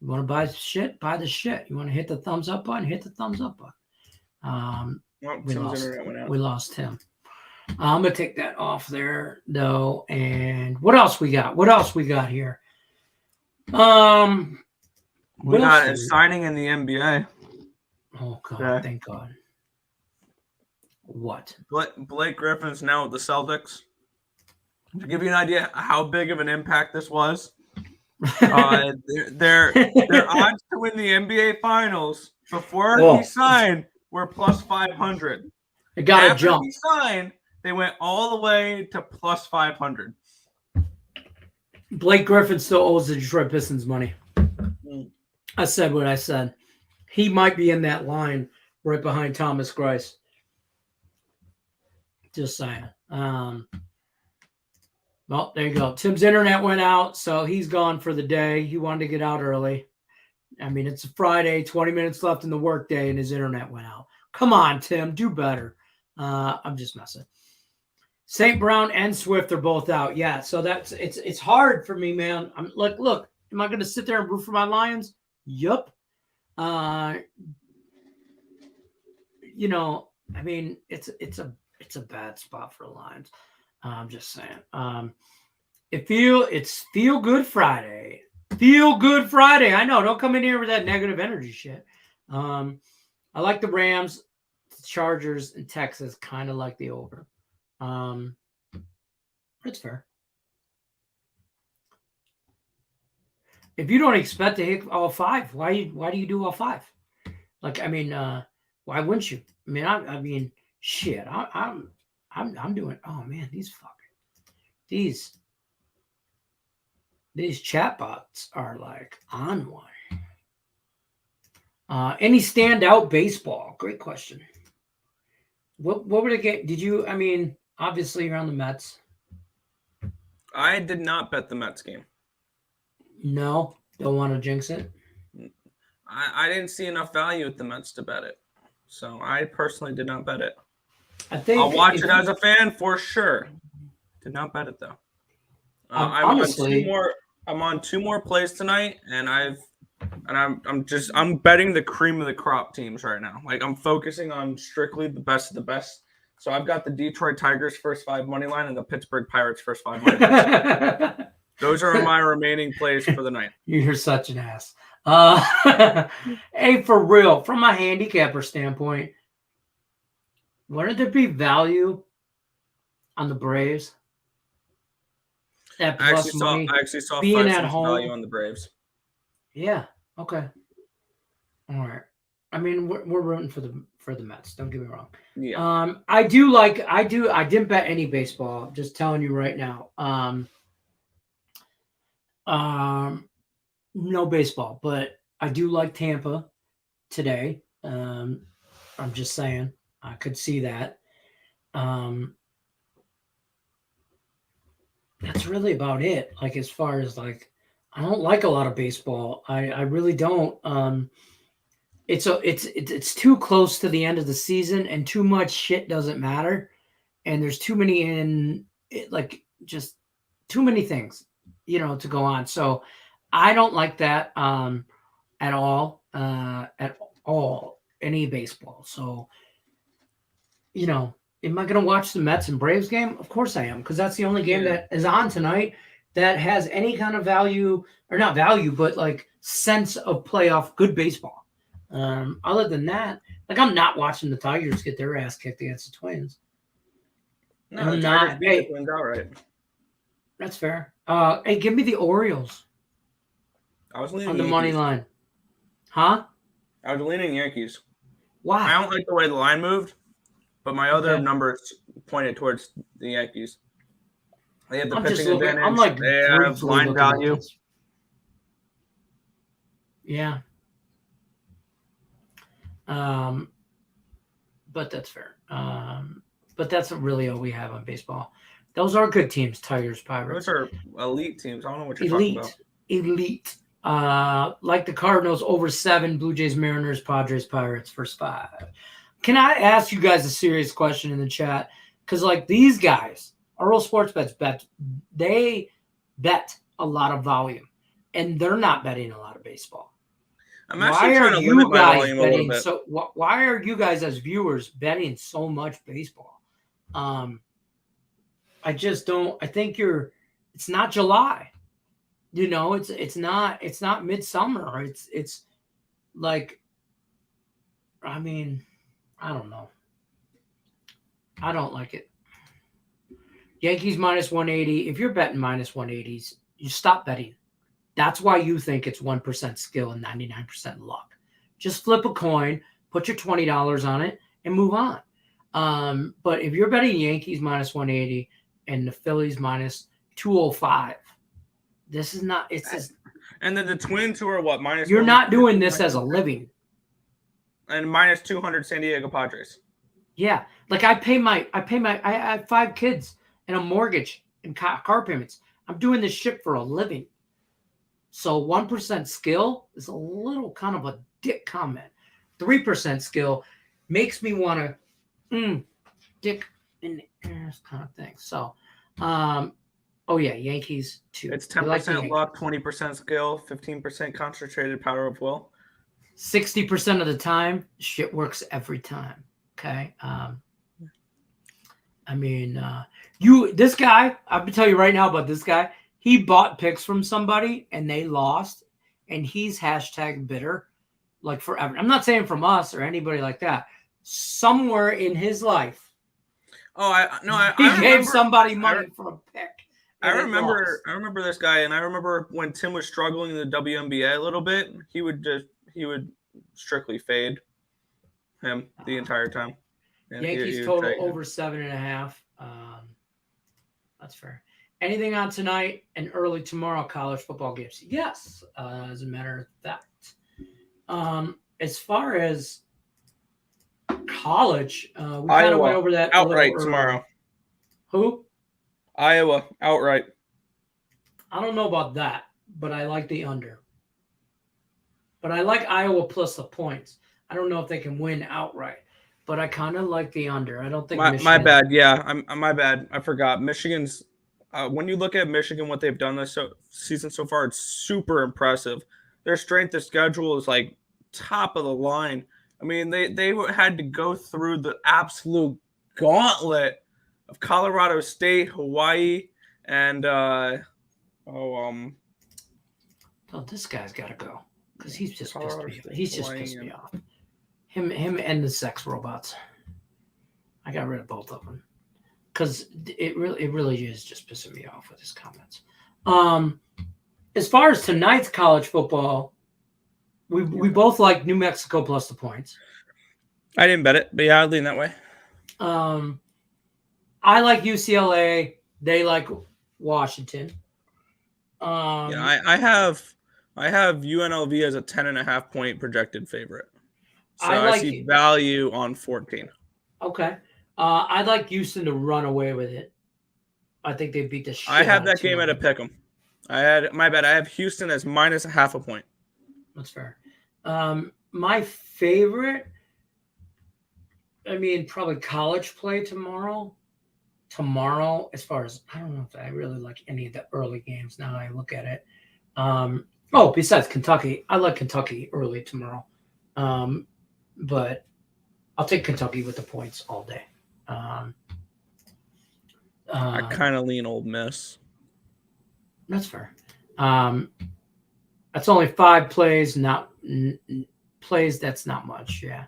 You want to buy shit, buy the shit. You want to hit the thumbs up button, hit the thumbs up button. We lost Tim. I'm gonna take that off there though. And what else we got? What else we got here? We got a signing in the NBA. Oh God, thank God. What? Blake Griffin's now with the Celtics. To give you an idea how big of an impact this was, their odds to win the NBA Finals before he signed were plus 500. It got to jump. After he signed, they went all the way to plus 500. Blake Griffin still owes the Detroit Pistons money. I said what I said. He might be in that line right behind Thomas Grice. Just saying. Well, there you go. Tim's internet went out, so he's gone for the day. He wanted to get out early. I mean, it's a Friday, 20 minutes left in the workday, and his internet went out. Come on, Tim, do better. I'm just messing. St. Brown and Swift are both out. Yeah, so it's hard for me, man. I'm like, look, am I going to sit there and root for my Lions? Yup. You know, I mean, it's a bad spot for the Lions. I'm just saying. It's Feel Good Friday. Feel Good Friday. I know. Don't come in here with that negative energy shit. I like the Rams, the Chargers, and Texas. Kind of like the over. It's fair. If you don't expect to hit all five, why do you do all five? Like, I mean, why wouldn't you? I mean, shit. I'm doing. Oh man, these chatbots are like on one. Any standout baseball? Great question. What would it get? Did you? I mean, obviously you're on the Mets. I did not bet the Mets game. No, don't want to jinx it. I didn't see enough value at the Mets to bet it, so I personally did not bet it. I think I'll watch it as a fan for sure. Did not bet it though. Honestly, I'm on two more plays tonight, and I'm betting the cream of the crop teams right now. Like I'm focusing on strictly the best of the best. So I've got the Detroit Tigers first 5 money line and the Pittsburgh Pirates first 5 money line. Those are my remaining plays for the night. You're such an ass. Hey, for real, from a handicapper standpoint, wouldn't there be value on the Braves? That plus money. I actually saw being at home value on the Braves. Yeah. Okay. All right. I mean, we're rooting for the Mets. Don't get me wrong. Yeah. I didn't bet any baseball. Just telling you right now. No baseball, but I do like Tampa today. I'm just saying. I could see that. That's really about it. Like as far as like, I don't like a lot of baseball. I really don't. It's too close to the end of the season, and too much shit doesn't matter. And there's too many just too many things, to go on. So I don't like that at all. Any baseball. So, am I going to watch the Mets and Braves game? Of course I am, because that's the only game that is on tonight that has any kind of value, or not value, but like sense of playoff good baseball. Other than that, like I'm not watching the Tigers get their ass kicked against the Twins. No, I'm not. Hey, Twins outright. That's fair. Hey, give me the Orioles. I was leaning on the money line. Huh? I was leaning Yankees. Wow. I don't like the way the line moved, but my other numbers pointed towards the Yankees. They have the pitching advantage. I'm like, they have line value. Yeah. But that's fair. But that's really all we have on baseball. Those are good teams, Tigers, Pirates. Those are elite teams. I don't know what you're talking about. Elite. Like the Cardinals over 7, Blue Jays, Mariners, Padres, Pirates, first 5. Can I ask you guys a serious question in the chat? Because like these guys, Earl Sports they bet a lot of volume, and they're not betting a lot of baseball. I'm actually trying to limit my volume a little bit. So why are you guys as viewers betting so much baseball? I just don't. I think it's not July. You know, it's not midsummer. It's like, I mean, I don't know. I don't like it. Yankees minus 180. If you're betting minus 180s, you stop betting. That's why you think it's 1% skill and 99% luck. Just flip a coin, put your $20 on it, and move on. But if you're betting Yankees minus 180 and the Phillies minus 205, this is not. It's just, and then the Twins who are what minus. You're not doing this as a living. And minus 200 San Diego Padres. Yeah, like I have 5 kids and a mortgage and car payments. I'm doing this shit for a living. So 1% skill is a little kind of a dick comment. 3% skill makes me want to dick in the ass kind of thing. So, oh yeah, Yankees too. It's 10% luck, 20% skill, 15% concentrated power of will. 60% of the time, shit works every time. Okay. I mean, this guy, I can tell you right now about this guy. He bought picks from somebody and they lost, and he's hashtag bitter like forever. I'm not saying from us or anybody like that. Somewhere in his life. I gave somebody money for a pick. I remember this guy, and I remember when Tim was struggling in the WNBA a little bit, he would strictly fade him the entire time. And Yankees total over 7.5. That's fair. Anything on tonight and early tomorrow college football games? Yes, as a matter of fact. As far as college, we kind of went over that outright tomorrow. Who? Iowa outright. I don't know about that, but I like the under. But I like Iowa plus the points. I don't know if they can win outright, but I kind of like the under. I don't think my bad. Yeah, my bad. I forgot. Michigan's. When you look at Michigan, what they've done this season so far, it's super impressive. Their strength of schedule is like top of the line. I mean, they had to go through the absolute gauntlet of Colorado State, Hawaii, and oh, this guy's got to go because he's just pissed me off. He's just pissed me off. Him and the sex robots. I got rid of both of them. Because it really is just pissing me off with his comments. As far as tonight's college football, we both like New Mexico plus the points. I didn't bet it, but yeah, I'd lean that way. I like UCLA. They like Washington. Yeah, I have UNLV as a 10.5 point projected favorite. So I see value on 14. Okay. I'd like Houston to run away with it. I think they beat the shit. I have that game at a pick'em. I have Houston as minus -0.5 point. That's fair. My favorite, I mean, probably college play tomorrow. Tomorrow, as far as I don't know if I really like any of the early games now I look at it. Besides Kentucky, I like Kentucky early tomorrow. But I'll take Kentucky with the points all day. I kind of lean Ole Miss. That's fair. That's only 5 plays, plays. That's not much. Yeah.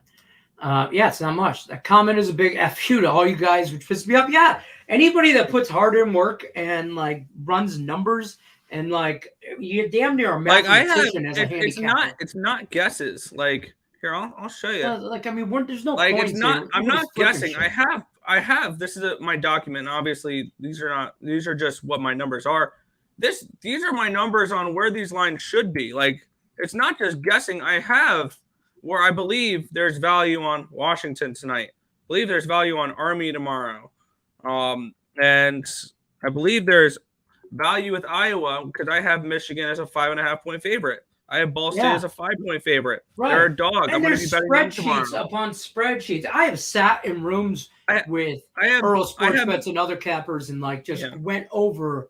It's not much. That comment is a big FU to all you guys, which pisses me off. Yeah. Anybody that puts hard in work and like runs numbers and like you damn near a mathematician as a handicapper. It's not guesses. Like here, I'll show you. There's no like points it's not. here. I'm not guessing. Shit. I have. This is my document. Obviously, these are not. These are just what my numbers are. These are my numbers on where these lines should be. Like it's not just guessing. I have where I believe there's value on Washington tonight. I believe there's value on Army tomorrow. And I believe there's value with Iowa because I have Michigan as a 5.5 point favorite. I have Ball State Yeah. as a 5-point favorite. Right. They're a dog. And I'm going to there's be betting them spreadsheets tomorrow. upon spreadsheets. I have sat in rooms with Earl Sports Bets and other cappers and went over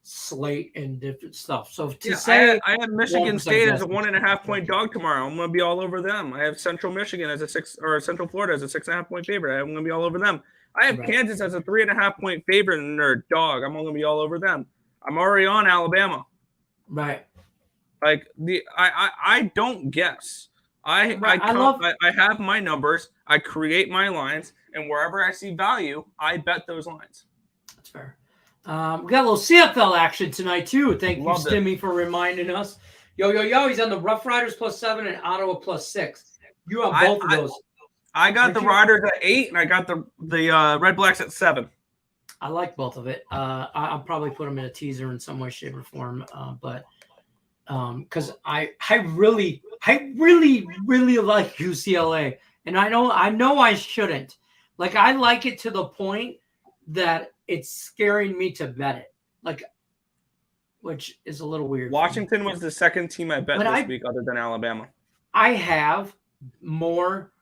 slate and different stuff. So say I have Michigan State as a 1.5-point dog tomorrow. I'm going to be all over them. I have Central Michigan as Central Florida as a 6.5-point favorite. I'm going to be all over them. I have Kansas as a 3.5-point favorite and they're a dog. I'm going to be all over them. I'm already on Alabama. Right. Like I don't guess. I have my numbers. I create my lines, and wherever I see value, I bet those lines. That's fair. We got a little CFL action tonight too. Thank you, Stimmy, for reminding us. Yo! He's on the Rough Riders +7 and Ottawa +6. You have both of those. I got the Riders at 8, and I got the Red Blacks at 7. I like both of it. I'll probably put them in a teaser in some way, shape, or form. But because I really like UCLA, and I know I shouldn't. Like, I like it to the point that it's scaring me to bet it. Which is a little weird. Washington was the second team I bet this week, other than Alabama. I have more.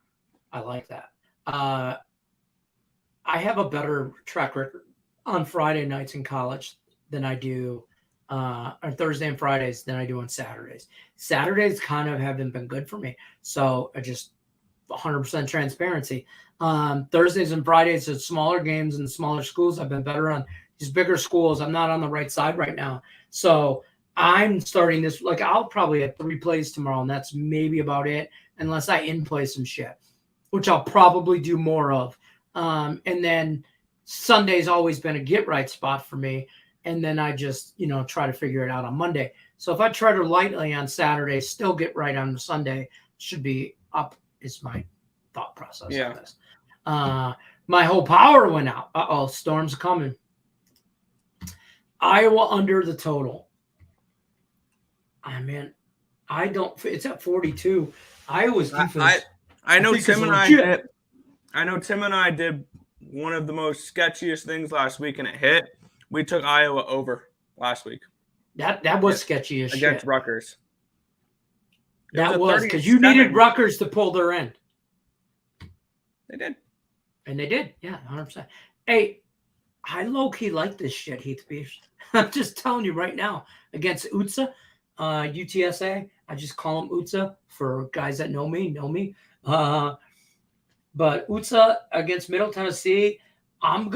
I like that. I have a better track record on Friday nights in college than I do on Thursday and Fridays than I do on Saturdays. Saturdays kind of haven't been good for me. So I just 100% transparency. Thursdays and Fridays are smaller games and smaller schools. I've been better on these bigger schools. I'm not on the right side right now. So I'm starting this. I'll probably have 3 plays tomorrow, and that's maybe about it, unless I in-play some shit, which I'll probably do more of. And then Sunday's always been a get-right spot for me. And then I just, try to figure it out on Monday. So if I try to lightly on Saturday, still get right on Sunday, should be up is my thought process on this. My whole power went out. Uh-oh, storms coming. Iowa under the total. I don't. It's at 42. Iowa's defense. I know Tim and I did one of the most sketchiest things last week, and it hit. We took Iowa over last week. That was sketchy as against shit. Rutgers. That was because you needed Rutgers to pull their end. They did. And they did. Yeah, 100%. Hey, I low-key like this shit, Heath Beef. I'm just telling you right now. Against UTSA, UTSA, I just call them UTSA for guys that know me. But UTSA against Middle Tennessee, I'm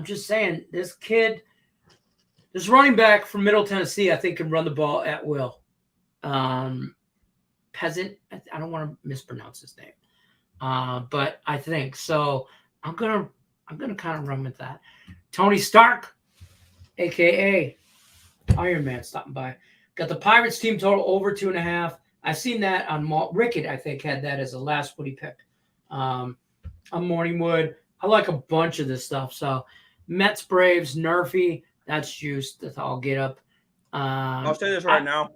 just saying, this running back from Middle Tennessee, I think can run the ball at will. Peasant, I don't want to mispronounce his name. But I think so. I'm gonna kind of run with that. Tony Stark, aka Iron Man, stopping by. Got the Pirates team total over 2.5. I've seen that on Rickett. I think had that as the last what he picked. On Morningwood, I like a bunch of this stuff. So Mets, Braves, Nerfy, that's juice. That's all get up. I'll say this right now.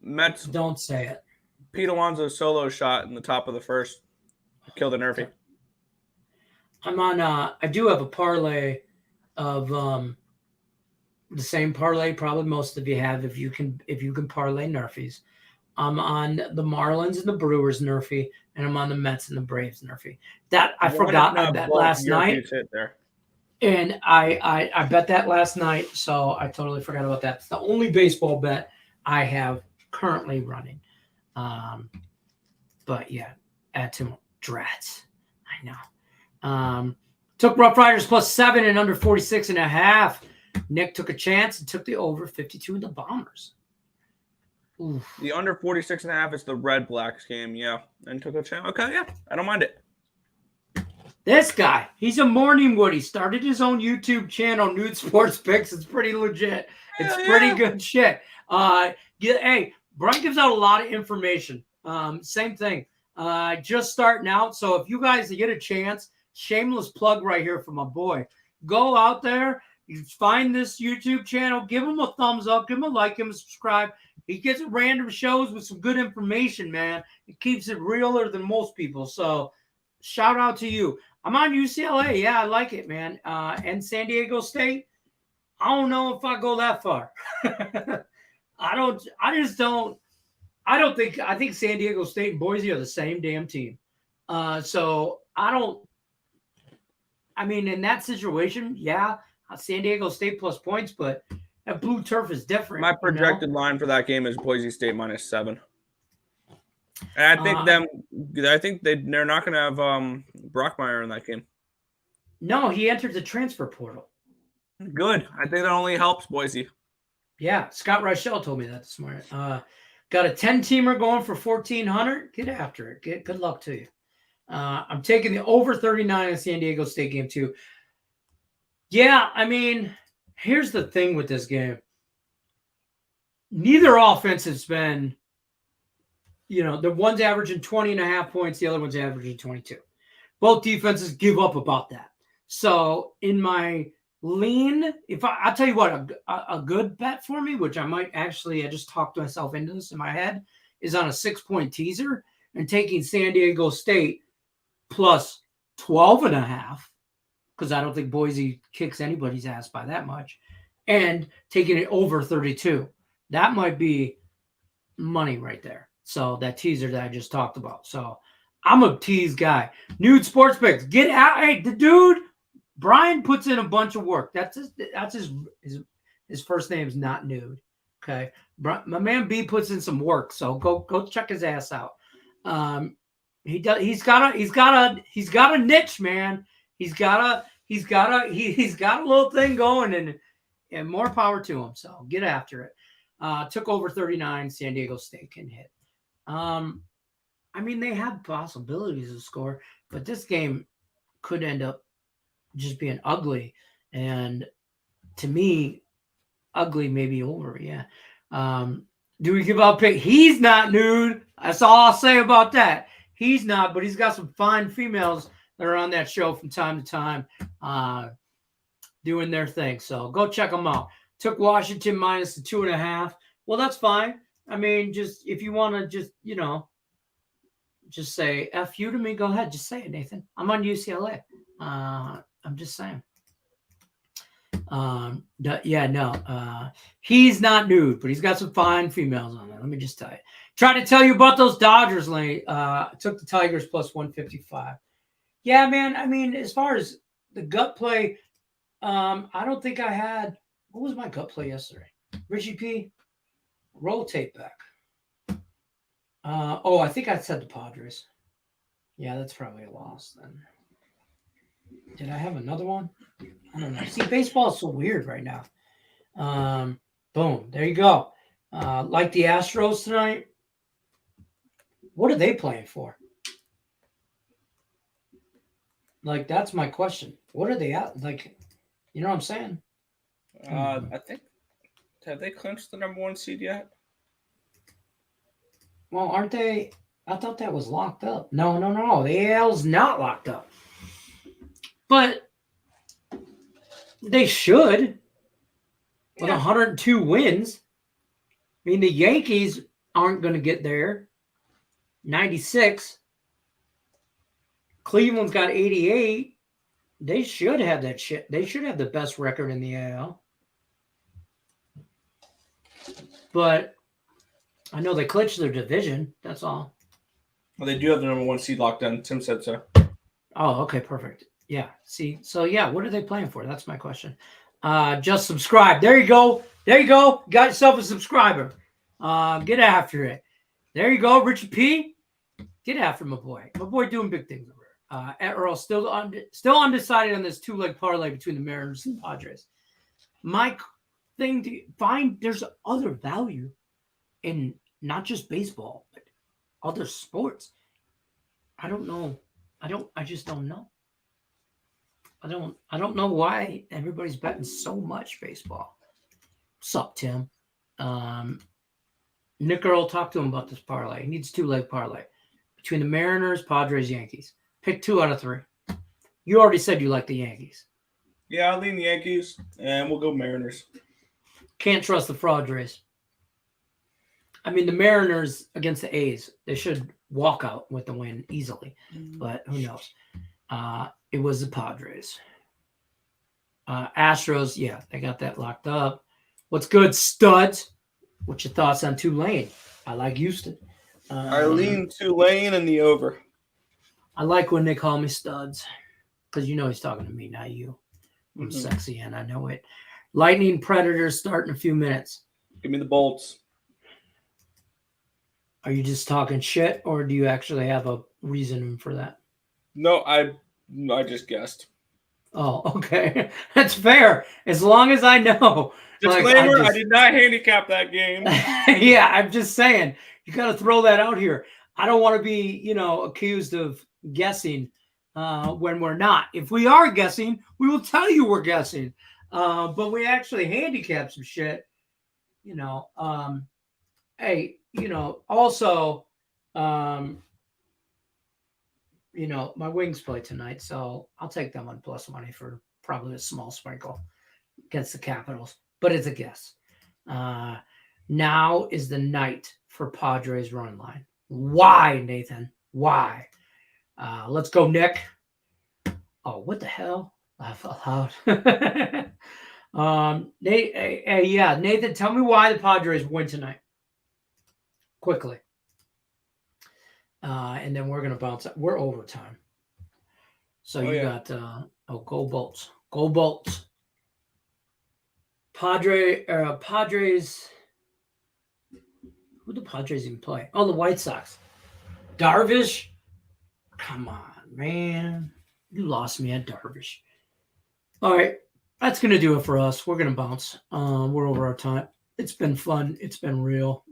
Mets. Don't say it. Pete Alonso's solo shot in the top of the first killed the Nerfy. I'm on. I do have a parlay of the same parlay probably most of you have if you can parlay Nerfies. I'm on the Marlins and the Brewers Nerfy, and I'm on the Mets and the Braves Nerfy. That I forgot I bet last night. And I bet that last night, so I totally forgot about that. It's the only baseball bet I have currently running. But yeah, add to Drats. I know. Took Rough Riders +7 and under 46.5. Nick took a chance and took the over 52 in the Bombers. Oof. The under 46.5 is the Red Blacks game, yeah. And took a chance. Okay, yeah, I don't mind it. This guy, he's a Morningwood. He started his own YouTube channel, Nude Sports Picks. It's pretty legit. It's pretty good shit. Hey, Brian gives out a lot of information. Same thing. Just starting out. So if you guys get a chance, shameless plug right here for my boy. Go out there. You find this YouTube channel. Give him a thumbs up. Give him a like. Give him a subscribe. He gets random shows with some good information, man. It keeps it realer than most people. So shout out to you. I'm on UCLA. Yeah, I like it, man. And San Diego State. I don't know if I go that far. I think San Diego State and Boise are the same damn team. So in that situation, yeah, San Diego State plus points, but that blue turf is different. My projected line for that game is Boise State -7. And I think they're not going to have Brockmeyer in that game. No, he entered the transfer portal. Good. I think that only helps Boise. Yeah, Scott Reichel told me that this morning. Got a 10-teamer going for 1,400. Get after it. Good luck to you. I'm taking the over 39 in San Diego State game too. Yeah, here's the thing with this game. Neither offense has been, the one's averaging 20.5 points, the other one's averaging 22. Both defenses give up about that. So in my lean, I'll tell you what, a good bet for me, which I just talked myself into this in my head, is on a 6-point teaser and taking San Diego State plus 12.5, because I don't think Boise kicks anybody's ass by that much, and taking it over 32. That might be money right there. So that teaser that I just talked about. So I'm a tease guy. Nude sports picks. Get out. Hey, the dude, Brian puts in a bunch of work. That's his first name's not Nude. Okay. My man B puts in some work. So go check his ass out. He's got a niche, man. He's got a little thing going, and more power to him. So get after it. Took over 39. San Diego State can hit. They had possibilities to score, but this game could end up just being ugly. And to me, ugly maybe over. Yeah. Do we give up pick? He's not Nude. That's all I'll say about that. He's not, but he's got some fine females that are on that show from time to time, doing their thing. So go check them out. Took Washington minus the 2.5. Well, that's fine. Just if you want to just say F you to me, go ahead. Just say it, Nathan. I'm on UCLA. I'm just saying. He's not Nude, but he's got some fine females on there. Let me just tell you. Trying to tell you about those Dodgers, Lenny. Took the Tigers plus 155. Yeah, man. As far as the gut play, I don't think I had. What was my gut play yesterday? Richie P, rotate back. I think I said the Padres. Yeah, that's probably a loss then. Did I have another one? I don't know. See, baseball is so weird right now. Boom. There you go. Like the Astros tonight. What are they playing for? Like, that's my question. What are they at? Like, you know what I'm saying? I think, have they clinched the number 1 seed yet? Well, aren't they? I thought that was locked up. No. The AL's not locked up. But they should. With 102 wins. The Yankees aren't going to get there. 96. Cleveland's got 88. They should have that shit. They should have the best record in the AL. But I know they clinched their division. That's all. Well, they do have the number 1 seed locked in. Tim said so. Oh, okay, perfect. Yeah. See, so yeah, what are they playing for? That's my question. Just subscribe. There you go. Got yourself a subscriber. Get after it. There you go, Richard P. Get after my boy. My boy doing big things over there. Earl still undecided on this 2-leg parlay between the Mariners and the Padres. My thing to find, there's other value in not just baseball, but other sports. I don't know. I just don't know. I don't know why everybody's betting so much baseball. What's up, Tim? Nick Earl, talk to him about this parlay. He needs 2-leg parlay between the Mariners, Padres, Yankees. Pick 2 out of 3. You already said you like the Yankees. Yeah, I'll lean the Yankees, and we'll go Mariners. Can't trust the Padres. The Mariners against the A's, they should walk out with the win easily, but who knows? It was the Padres. Astros, yeah, they got that locked up. What's good, studs? What's your thoughts on Tulane? I like Houston. I lean Tulane in the over. I like when they call me studs because you know he's talking to me, not you. I'm Mhm. sexy and I know it. Lightning Predators start in a few minutes. Give me the Bolts. Are you just talking shit or do you actually have a reason for that? No, I just guessed. Oh, okay. That's fair. As long as I know. Disclaimer, I did not handicap that game. Yeah, I'm just saying. You got to throw that out here. I don't want to be, accused of guessing when we're not. If we are guessing, we will tell you we're guessing. But we actually handicap some shit. Hey, also, my Wings play tonight, so I'll take them on plus money for probably a small sprinkle against the Capitals, but it's a guess. Now is the night for Padres run line. Why, Nathan? Why? Let's go, Nick. Oh, what the hell? Laugh out loud. Nathan, tell me why the Padres win tonight. Quickly. And then we're going to bounce. We're overtime. So got, go Bolts. Go Bolts. Padres. Who do Padres even play? Oh, the White Sox. Darvish? Come on, man. You lost me at Darvish. All right. That's going to do it for us. We're going to bounce. We're over our time. It's been fun. It's been real.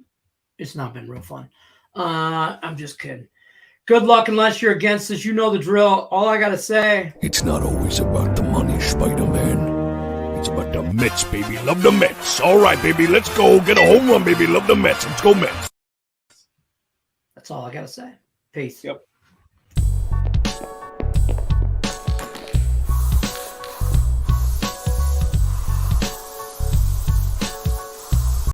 It's not been real fun. I'm just kidding. Good luck unless you're against us. You know the drill. All I got to say. It's not always about the money, Spider-Man. It's about the Mets, baby. Love the Mets. All right, baby. Let's go. Get a home run, baby. Love the Mets. Let's go, Mets. That's all I got to say. Peace. Yep.